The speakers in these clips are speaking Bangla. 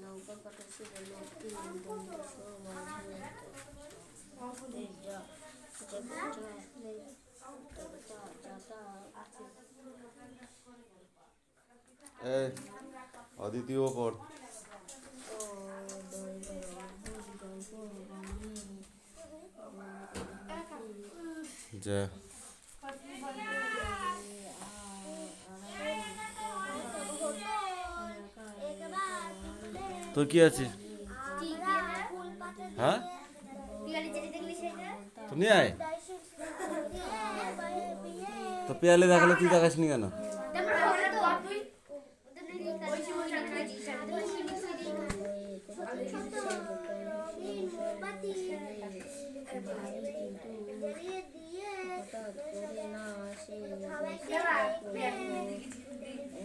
নৌকা কাটা ছিল লোকটি বন্ধু অদ্বিতীয় পর যা তোর কি আছে? হ্যাঁ তুমি আয় তো পেয়ালে দেখালে তুই দেখাসনি কেন?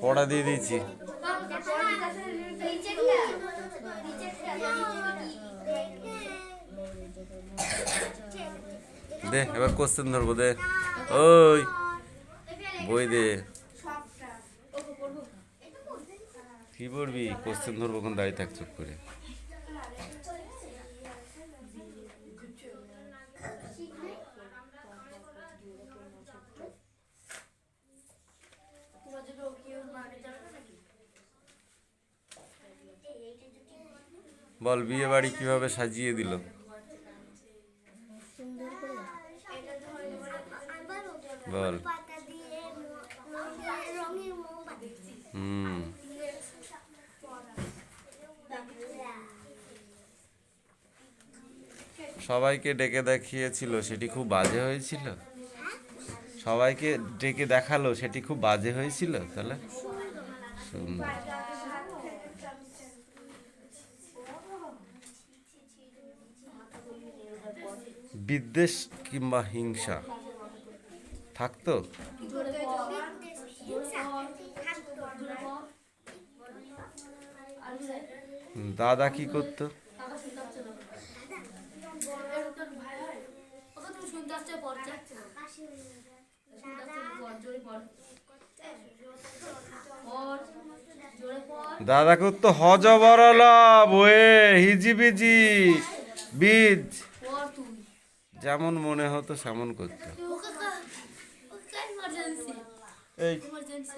পড়া দিয়ে দিয়েছি। দে এবার কোশ্চেন ধরবো, দে ওই বই দে। কি পড়বি? কোশ্চেন ধরবো, কোন দাঁড়িয়ে থাক চুপ করে। বল বিয়ে বাড়ি কিভাবে সাজিয়ে দিল? বল। সবাইকে ডেকে দেখিয়েছিল, সেটি খুব বাজে হয়েছিল। সবাইকে ডেকে দেখালো, সেটি খুব বাজে হয়েছিল। তাহলে সুন্দর। বিদ্বেষ কিংবা হিংসা থাকতো? দাদা কি করতো? দাদা করতো হজবরলা বয়ে হিজিবিজি বীজ, যেমন মনে হতো সেমন করতো। এই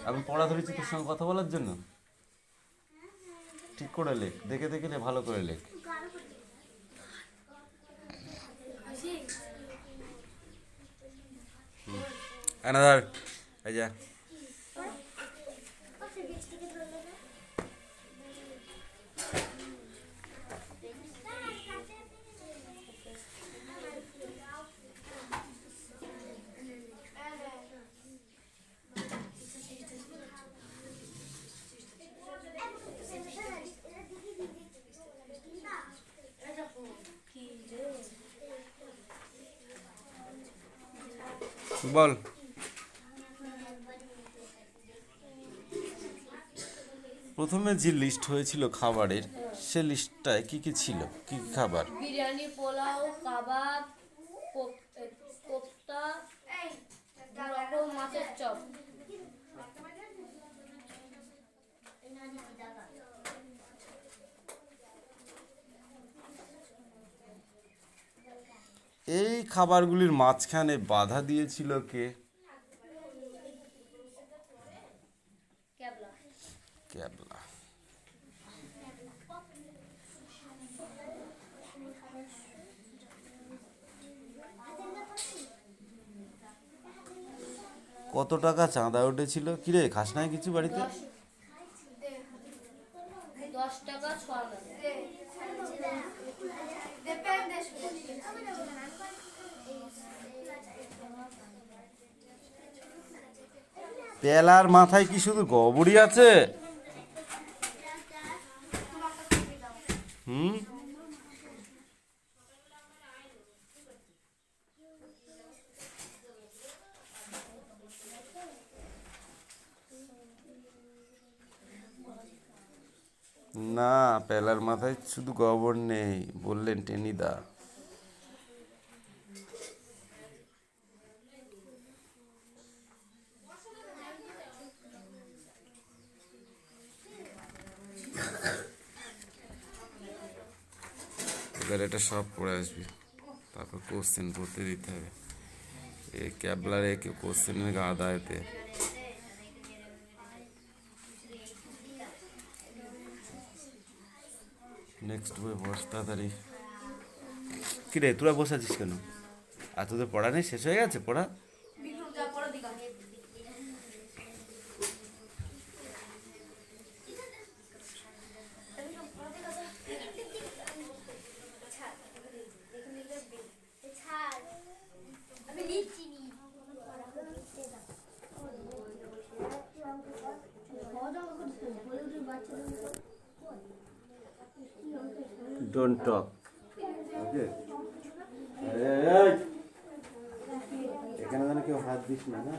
আমি পড়া ধরেছি তোর সঙ্গে কথা বলার জন্য। ঠিক করে লেখ, দেখে দেখে লে, ভালো করে লেখ। আনাদার এই যা। বল। প্রথমে যে লিস্ট হয়েছিল খাবারের, সে লিস্টটায় কি কি ছিল? কি কি খাবার? বিরিয়ানি, পোলাও, কাবাব, কোফতা, রকম মাছের চপ। এই খাবারগুলির মাঝখানে বাধা দিয়েছিল কে? ক্যাবলা। কত টাকা চাঁদা উঠেছিল? কিরে খাস নাই কিছু বাড়িতে? 10 টাকা 6 টাকা। পেলার মাথায় কি শুধু গবরই আছে? না, পেলার মাথায় শুধু গবর নেই, বললেন টেনিদা। এবার এটা সব পড়ে আসবি, তারপর কোশ্চেন পড়তে দিতে হবে। এ ক্যাবলারে কেউ কোশ্চেনের গাদা এতে। নেক্সট বই বস তাড়াতাড়ি। কিরে তোরা বসে আছিস কেন? আর তোদের পড়া নেই, শেষ হয়ে গেছে পড়া? Don't talk. Okay. এখানে যেন কেউ হাত দিস না, না?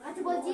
আচ্ছা বলছি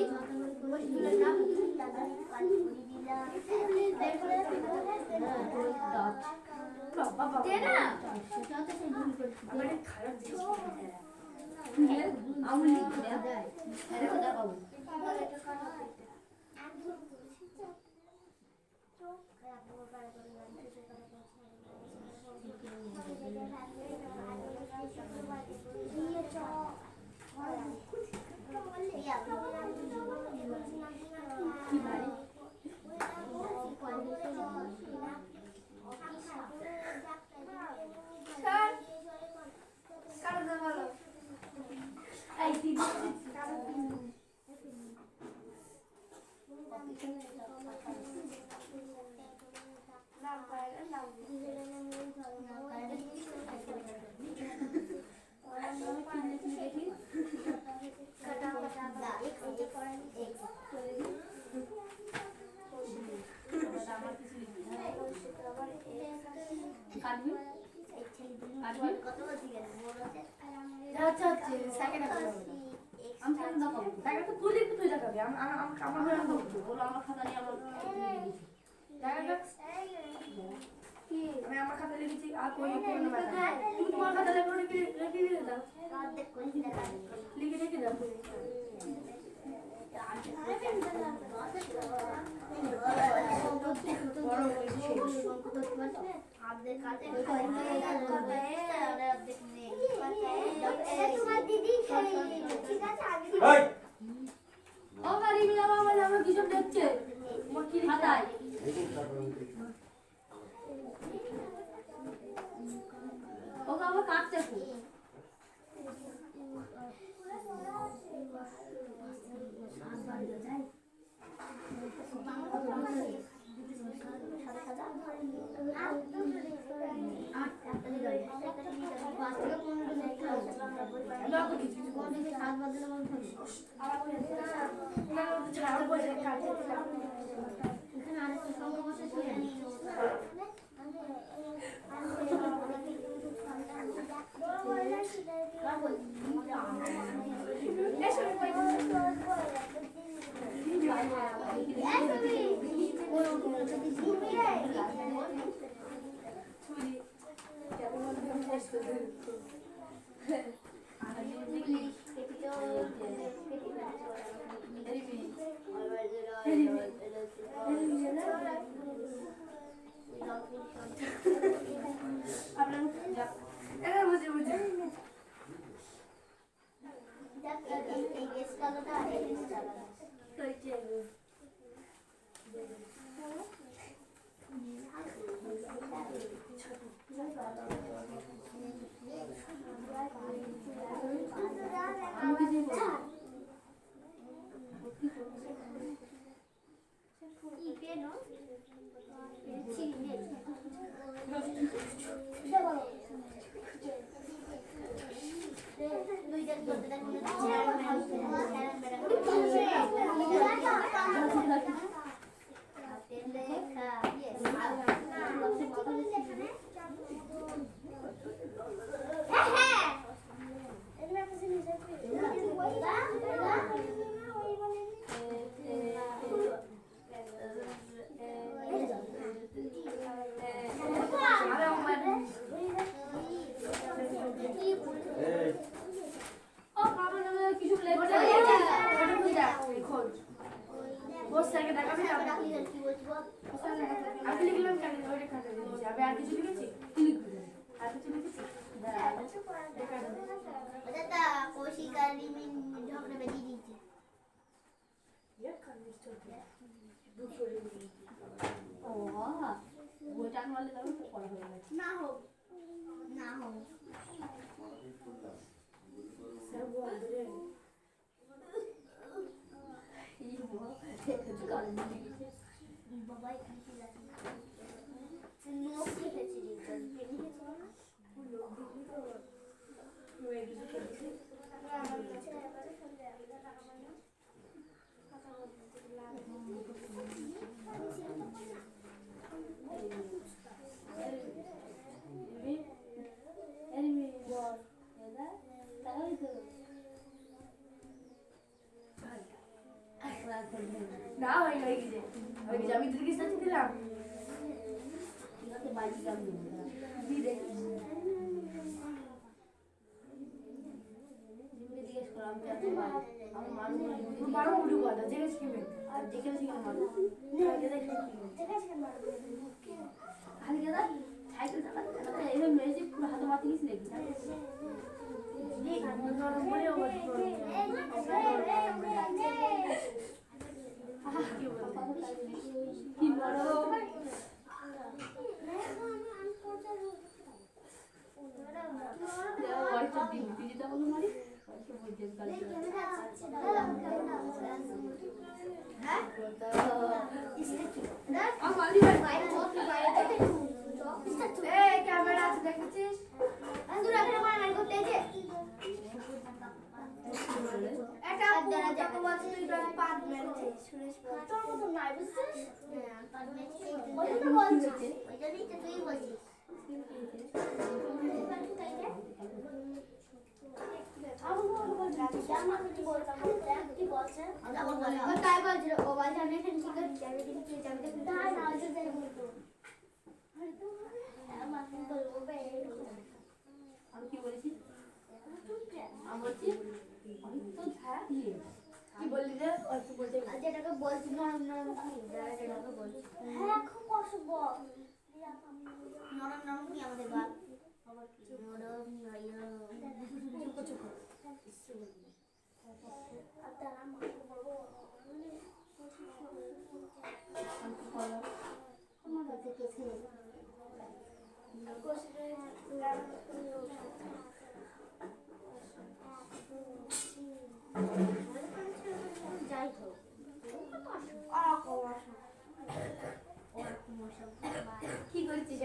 আমার খাতা লিখেছি আর কোন তুমি তোমার খাতা লিখে রেখে দাও তোমার দিদি ঠিক আছে ও গাড়ি মিলাবো বলে আমরা কিসব দেখছে কি খাতায় ও বাবা কাটতে কো এই বেশ কালোটা আর এই চালানো না হোক না হোক বাবা এখানে কি আছে নোট লিখেছি না হয়ে গেছে আমি তোকে সাথে দিলাম বাজি কাম জিজ্ঞেস করলাম আমার মানুষ বারো উঠু কথা জিজ্ঞেস কিনে আর যেখানে সেখানে মানুষ খালি গেদা সাইকেল চালাতে এইভাবে মেরেছি পুরো হাতে মাথা গেছি নাকি কি বড় ক্যামেরা আছে দেখেছিস আমি কি বলেছি আমি বলছি তো কি বললি রে অল্প বলতে যেটাকে বলছি নরম নরম কি যেটাকে বলছি হ্যাঁ খুব অশুভ নরম নরম কি আমাদের গাল আবার কি নরম চুকো চুকো আচ্ছা আমি বলবো আমার কাছে কিছু যাই হোক কি করেছিস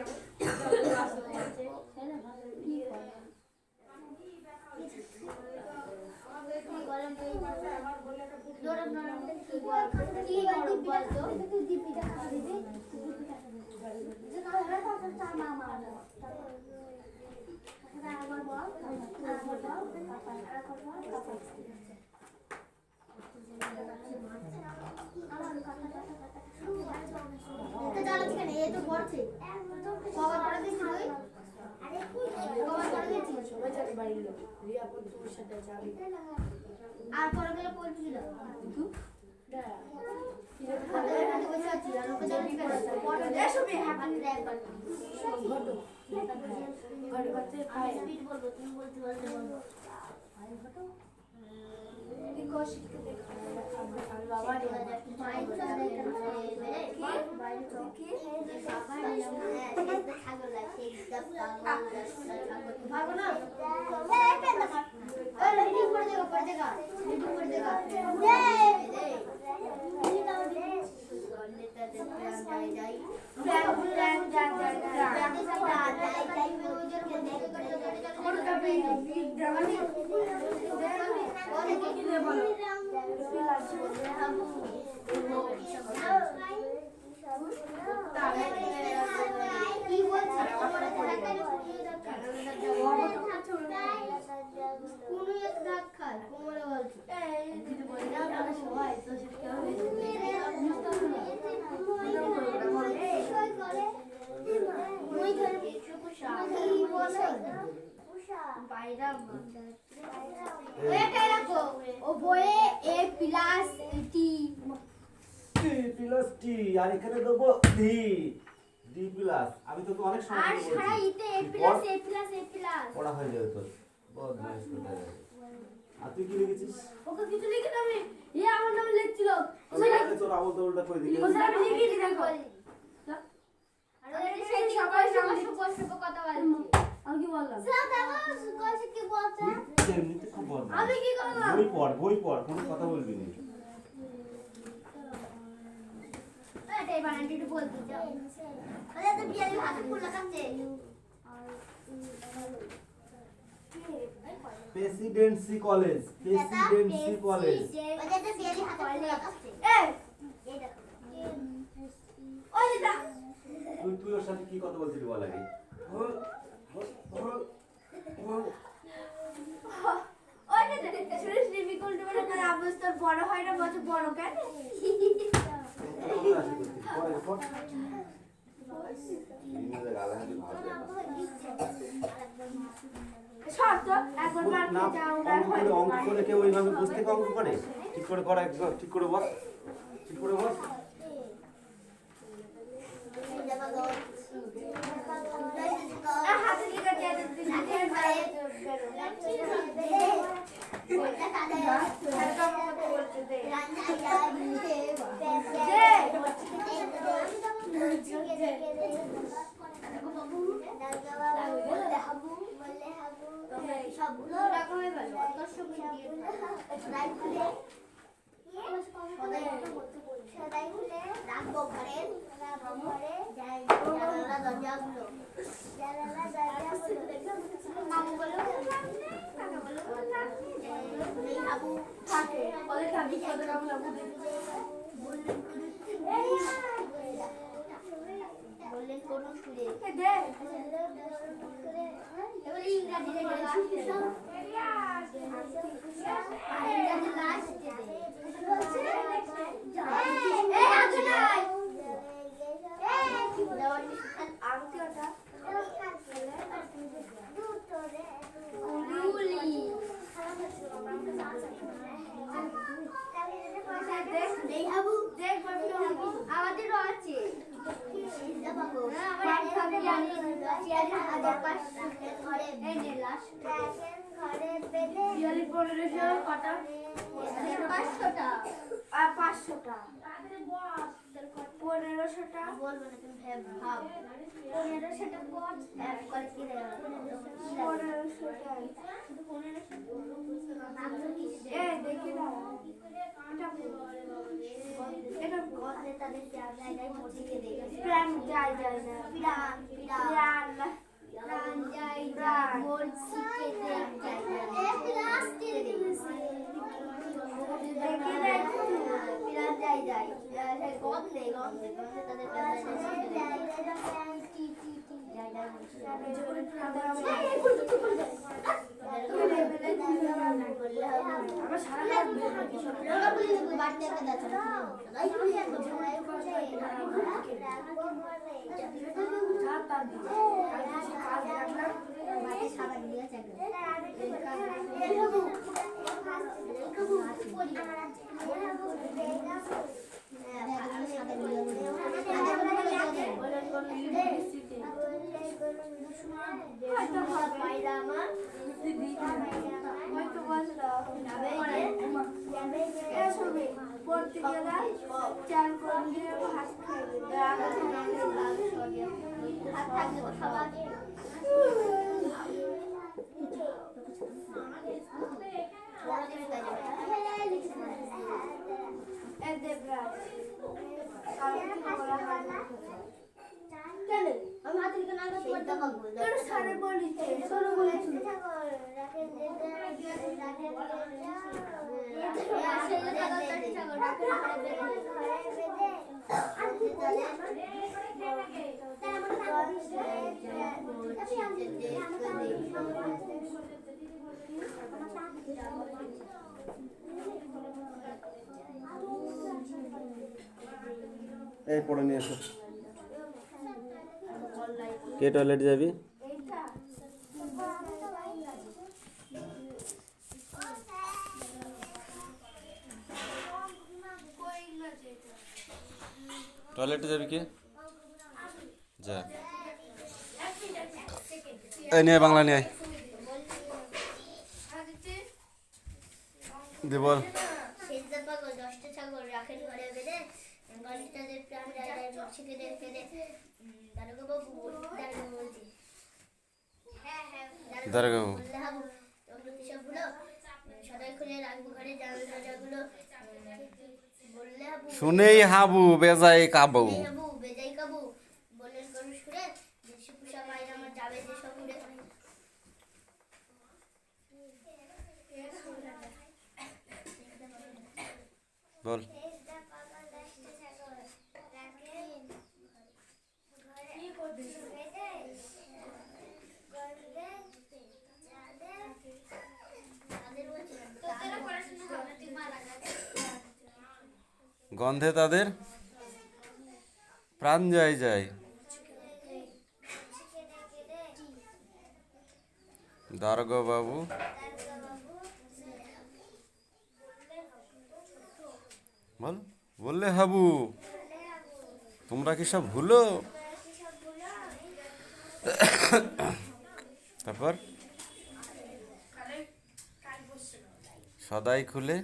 আর পরে গেলে পড়ছিল কৌশিককে দেখা বাবা রে ভাগো না টি আর এখানে দেবো ডি ডি প্লাস। আমি তোকে অনেক সময় আর সারা ইতে এ প্লাস এ প্লাস এ প্লাস পড়া হয়ে যাবে তোর বহুত নাইস করতে হবে। আর তুই কি লিখেছিস? ওকে কিছু লিখে দাও আমার নামে লিখছিল তোর আবল তাবলটা করে দিবি। ওটা আমি লিখে দিই দেখো আরে সেই সবাই সবার সুপর কথা বলছে আমি কি বললাম স্যার দেখো কৌশিক কি বলছে তুই এমনিতে খুব বড় আমি কি করলাম বই পড় কোনো কথা বলবি না। এটাই বানানটি একটু বলতে যাও আরে তো বিয়ালি হাতে ফুল লাগাচ্ছে প্রেসিডেন্সি কলেজ প্রেসিডেন্সি কলেজ। ওটা তো বিয়ালি হাতে ফুল লাগাচ্ছে এই দেখো ওই দা তুই ওর সাথে কি কথা বলছিলি বল আগে? ওই দা সুরেশ ডিফিকাল্ট মানে তার আব্বাস তোর বড় হয় না বড় বড় কেন শর্ত একবার মারতে যাও না হয় অঙ্ক করে কেউ ওইভাবে বুঝতে অঙ্ক করে ঠিক করে করা ঠিক করে বস ঠিক করে বস। হাতে লিখে দিয়ে দিতে সবগুলো রকমের ভালো অতস্য দিয়ে সদাই খুলে রাখবো ঘরে জানালা দরজাগুলো মামু বলো কাকা বলো আবু থাকে ওদের খাবি কত রকম লাগবে বললেন করুন খুলে দে এবার ইংরাজি লাস্ট আমাদেরও আছে বিয়ালি 1500 কটা 500টা আর 500টা 1500টা বলবো না তুমি ভাব 1500টা পর এক করে কি দেবে 1500টা এই দেখি না এটা বলতে তাদের জায়গায় পৌঁছে দেখে প্রাণ যায় যায় না প্রাণ প্রাণ প্রাণ যায় যায় বলছি কে যায় যায় প্লাস দিয়ে দিয়েছে দেখি না প্রাণ যায় যায় গন্ধে গন্ধে গন্ধে তাদের প্রাণ যায় যায় টি টি টি যায় যায় যখন প্রাণ আমার সারা রাত লোকা বলি বাড়তে একটা দাঁত সবাই বলি এত সবাই বলে ছাতা দিয়ে কালকে কাজ রাখলাম বাড়তে সাদা দিয়ে চাকরি ওই তো বসলো যাবে এ শুনবি পড়তে গেলে চাল করে দিয়ে ভাত খাইবে হাত থাকবে খাবার এ দেবরাজ আমি হাতে লিখে না তোর সারে বলিছে শোনো বলেছি এই পড়ে নিয়ে এসো। কে টয়লেট যাবি? টয়লেটে যাবি কে? যা। এই নিয়ে বাংলা নিয়ে আয়। দে বল। দারোগা বাবু শুনেই হাবু বেজাই কাবু। বল। গন্ধে তাদের প্রাণ যায় যায়। দারোগা বাবু বল। বললে হাবু তোমরা কি সব ভুলো? তারপর সদাই খুলে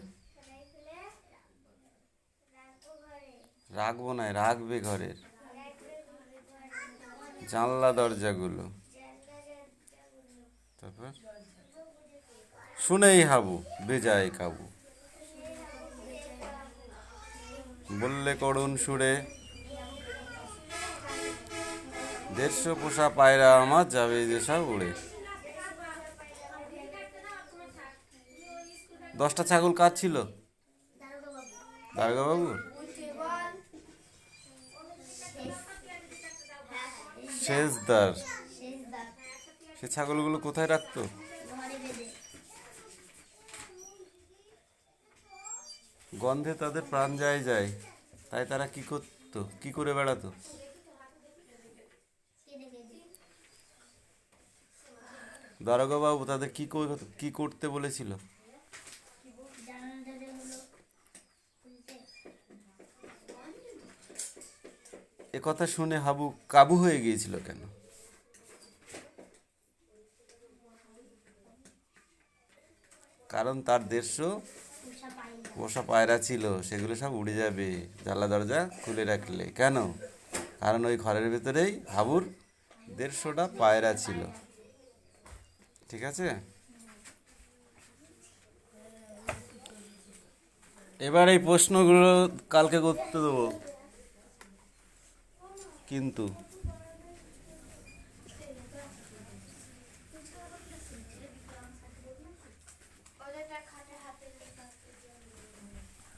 রাখবো না, রাখবে ঘরের জানলা দরজাগুলো। তারপর শুনেই হাবু বেজায় কাবু। বললে করুণ সুরে 150 পোষা পায়রা আমার যাবে যে সব উড়ে। 10টা ছাগল কার ছিল? দারোগা বাবুর। শেষদার। সে ছাগলগুলো কোথায় রাখতো? গন্ধে তাদের প্রাণ যায় যায়, তাই তারা কি করতো, কি করে বেড়াতো? দারোগা বাবু তাদের কি করতে বলেছিল? এ কথা শুনে হাবু কাবু হয়ে গিয়েছিল কেন? কারণ তার 150 পোষা পায়রা ছিল, সেগুলো সব উড়ে যাবে জানলা দরজা খুলে রাখলে। কেন? কারণ ওই ঘরের ভেতরেই হাবুর 150টা পায়রা ছিল। ঠিক আছে, এবার এই প্রশ্নগুলো কালকে করতে দেবো কিন্তু।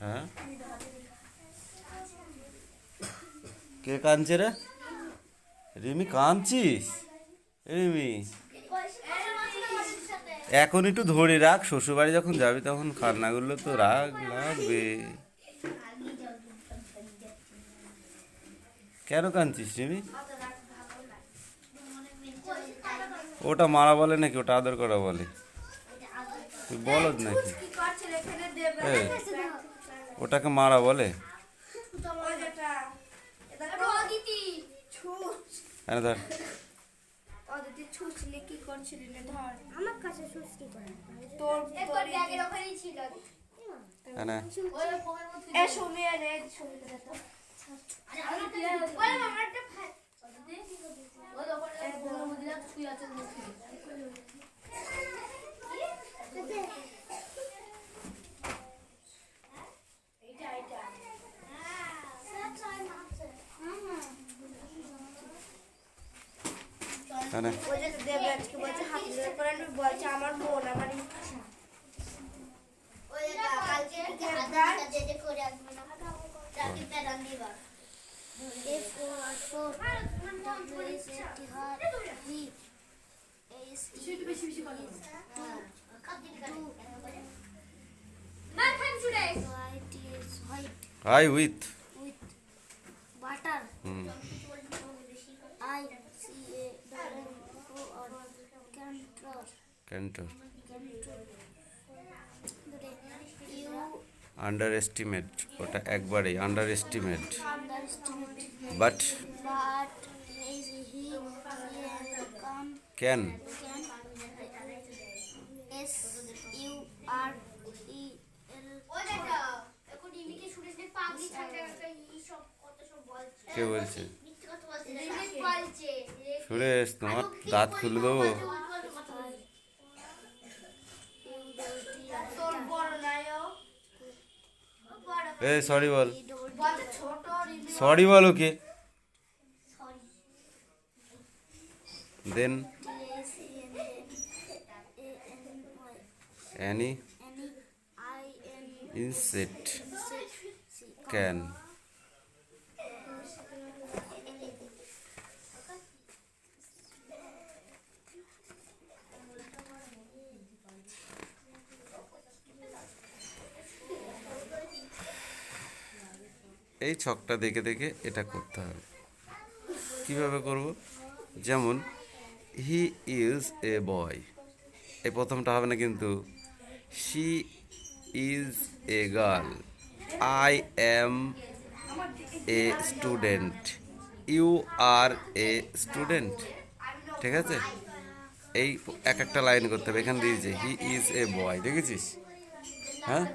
হ্যাঁ, কে কাঁদছে রে? রিমি কাঁদছিস? রিমি এখন একটু ধরে রাখ, শ্বশুরবাড়ি যখন যাবি তখন কান্নাগুলো তো রাগ লাগবে। কেন কাঁদছিস রিমি? ওটা মারা বলে নাকি, ওটা আদর করা বলে? তুই বলদ নাকি? ওটাকে মারা বলে? ধর সুশলি কি করছিলি রে ধর আমার কাছে সুশলি করে তোর ব্যাগের ওখানেই ছিল না ওই ফোনের মধ্যে এ সুমিয়া রে সুমিয়া তো আরে আমি কি বল আমার একটা ভাই ওই ওখানে ফোনের মধ্যে যা শুয়ে আছে মুখে না ওই যে দেবরাজকে বলছে হাত ধরে করে আমি বলছে আমার বোন আমার ইচ্ছা ওই কালকে হাত যেতে করে আসবে না রাকিটা রান্দিবা If for বেশি বেশি কথা high with butter. Hmm I see a cantor. Cantor You underestimate, ওটা একবারেই underestimate. underestimate, but but is he can S U R E L. কে বলছে? সুরেশ, তোমার দাঁত খুলে দেবো। এ সরি বল, সরি বল okay. Then any inset can. এই ছকটা দেখে দেখে এটা করতে হবে। কিভাবে করব? যেমন হি ইজ এ বয়, এই প্রথমটা হবে না কিন্তু। She is a girl, I am a student, you are a student. ঠিক আছে, এই এক একটা লাইন করতে হবে। এখানে দিয়েছে হি ইজ এ বয়, দেখেছিস? হ্যাঁ,